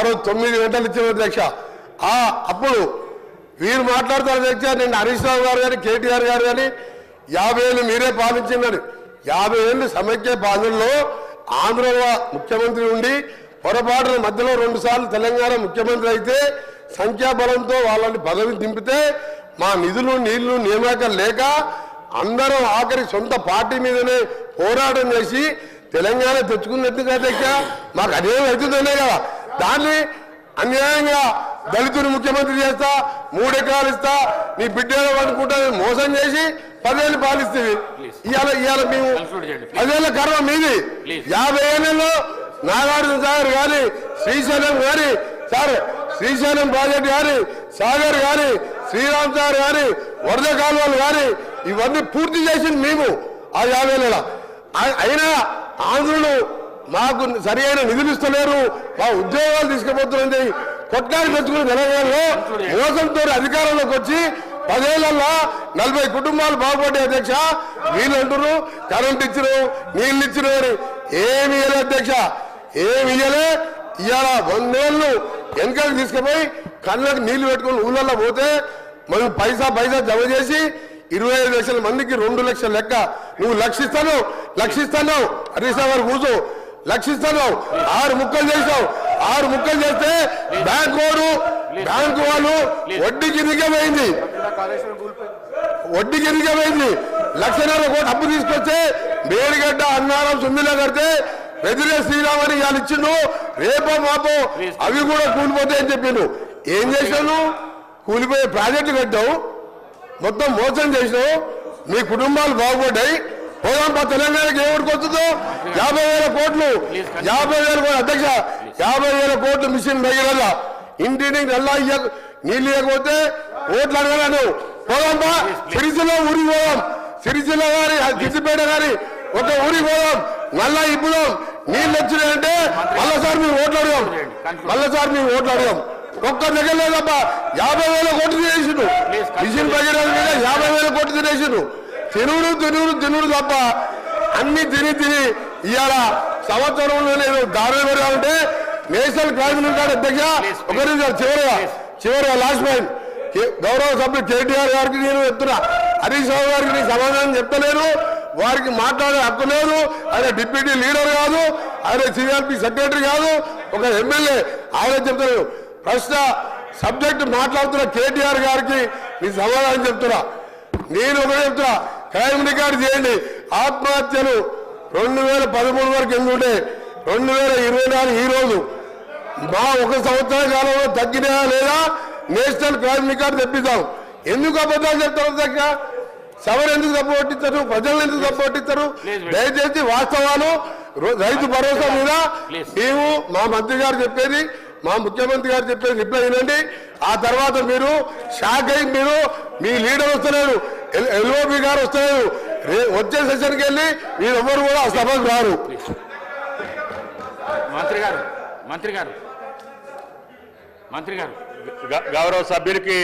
రోజు 9 గంటలు ఇచ్చిన అధ్యక్ష. అప్పుడు వీరు మాట్లాడతారు అధ్యక్ష, నేను హరీష్ రావు గారు కానీ కేటీఆర్ గారు కానీ 50 ఏళ్ళు మీరే పాలించినారు. 50 ఏళ్ళు సమైక్య పాలనలో ఆంధ్రలో ముఖ్యమంత్రి ఉండి పొరపాటున మధ్యలో 2 సార్లు తెలంగాణ ముఖ్యమంత్రి అయితే సంఖ్యాబలంతో వాళ్ళని పదవి దింపితే మా నిధులు నీళ్లు నియామకాలు లేక అందరం ఆఖరి సొంత పార్టీ మీదనే పోరాటం చేసి తెలంగాణ తెచ్చుకున్నట్టుగా అధ్యక్ష. మాకు అదేం అవుతుందనే కదా, దాన్ని అన్యాయంగా దళితుని ముఖ్యమంత్రి చేస్తా 3 ఎకరాలు ఇస్తా నీ బిడ్డలో అనుకుంటా మోసం చేసి 10 ఏళ్ళు పాలిస్తుంది. ఇవాళ మేము 10 ఏళ్ళ కర్మ మీది. 50 ఏళ్ళలో నాగార్జున సాగర్ కానీ శ్రీశైలం కానీ సార్ శ్రీశైలం ప్రాజెక్ట్ కానీ సాగర్ కానీ శ్రీరామ్ సాగర్ కానీ వరద కాలువలు కానీ ఇవన్నీ పూర్తి చేసింది మేము ఆ 50 ఏళ్ళ. అయినా ఆంధ్రులు మాకు సరి అయిన నిధులు ఇస్తలేరు, మా ఉద్యోగాలు తీసుకుపోతున్నది కొట్లాడి తెచ్చుకుని తెలంగాణలో మోసంతో అధికారంలోకి వచ్చి 10 ఏళ్లలో 40 కుటుంబాలు బాగుపడ్డాయి అధ్యక్ష. వీళ్ళు అంటున్నారు కరెంట్ ఇచ్చిరు నీళ్ళు ఇచ్చిరు అని. ఏమి ఇయ్యలే అధ్యక్ష, ఏమి ఇయ్యలే. ఇవాళ 100 ఏళ్ళు వెనకకి తీసుకుపోయి కళ్ళకి నీళ్లు పెట్టుకుని ఊళ్ళల్లో పోతే మనం పైసా జమ చేసి 25 లక్షల మందికి 2 లక్షల లెక్క. నువ్వు లక్షిస్తాను హరీష్ రావు గారు కూర్చో, లక్షిస్తాను. 6 ముక్కలు చేసావు. 6 ముక్కలు చేస్తే బ్యాంకు వాళ్ళు వడ్డీకి ఇరిగిపోయింది. 1,50,000 కోట్లు అప్పు తీసుకొస్తే మేడిగడ్డ అన్నారం సుమ్మిలో కడితే పెదిరే శ్రీరామ్ అని వాళ్ళు ఇచ్చిండు. రేపో మాపో అవి కూడా కూలిపోతాయని చెప్పిండు. ఏం చేశాను? కూలిపోయే ప్రాజెక్టు కట్టావు, మొత్తం మోసం చేసినావు, మీ కుటుంబాలు బాగుపడ్డాయి. పోదాంపా తెలంగాణకి ఏమిటికి వస్తుందో 50,000 కోట్లు. 50,000 కోట్లు అధ్యక్ష, 50,000 కోట్లు మిషన్ దగ్గర ఇంటిని నల్లా నీళ్ళు ఇవ్వకపోతే ఓట్లు అడగలను. పోదాంపా సిరిసిల్ల ఊరికి పోదాం, సిరిసిల్ల గారి సిద్దిపేట గారి ఒక ఊరికి పోదాం, నల్లా ఇప్పుదాం. నీళ్ళు వచ్చినాయంటే మళ్ళీసారి మేము ఓట్లు అడగాం. ఒక్క దగ్గర లేదబ్బా 50,000 కోట్లు తినేసిండు. మిషన్ భగీరథ మీద 50,000 కోట్లు తినేసిండు. తినుడు తప్ప అన్ని తిని ఇవాళ సంవత్సరంలో నేను దారులు పెరగాలంటే నేషనల్ క్రైమ్ కార్డు అధ్యక్ష. ఒకరి చివరిగా లాస్ట్ పాయింట్ గౌరవ సభ్యులు కేటీఆర్ గారికి నేను చెప్తున్నా, హరీష్ రావు గారికి నేను సమాధానం చెప్తలేను. వారికి మాట్లాడే హక్కు లేదు. ఆయన డిప్యూటీ లీడర్ కాదు, ఆయన సిఆర్పి సెక్రటరీ కాదు, ఒక ఎమ్మెల్యే. ఆయన చెప్తున్నాను ప్రశ్న సబ్జెక్ట్ మాట్లాడుతున్న కేటీఆర్ గారికి నేను సమాధానం చెప్తున్నా. నేను ఒకటే చెప్తున్నా, క్రైమ్ రికార్డు చేయండి. ఆత్మహత్యలు 2013 వరకు ఎందుకుంటే 2024 ఈ రోజు మా 1 సంవత్సర కాలంలో తగ్గినా లేదా నేషనల్ క్రైమ్ రికార్డు తెప్పిద్దాం. ఎందుకు అబద్ధాలు చెప్తారు దగ్గర? సభను ఎందుకు తప్పు పట్టిస్తారు? ప్రజలను ఎందుకు తప్పు పట్టిస్తారు? దయచేసి వాస్తవాలు రైతు భరోసా మీద మేము మా మంత్రి గారు చెప్పేది, మా ముఖ్యమంత్రి గారు చెప్పేది రిప్లై వినండి. ఆ తర్వాత మీరు షాక్ అయి మీరు మీ లీడర్ వస్తలేరు, ఎల్ఓబి గారు వస్తలేరు. వచ్చే సెషన్కి వెళ్ళి మీరు ఎవరు కూడా ఆ సభకు రారు. గౌరవ సభ్యులకి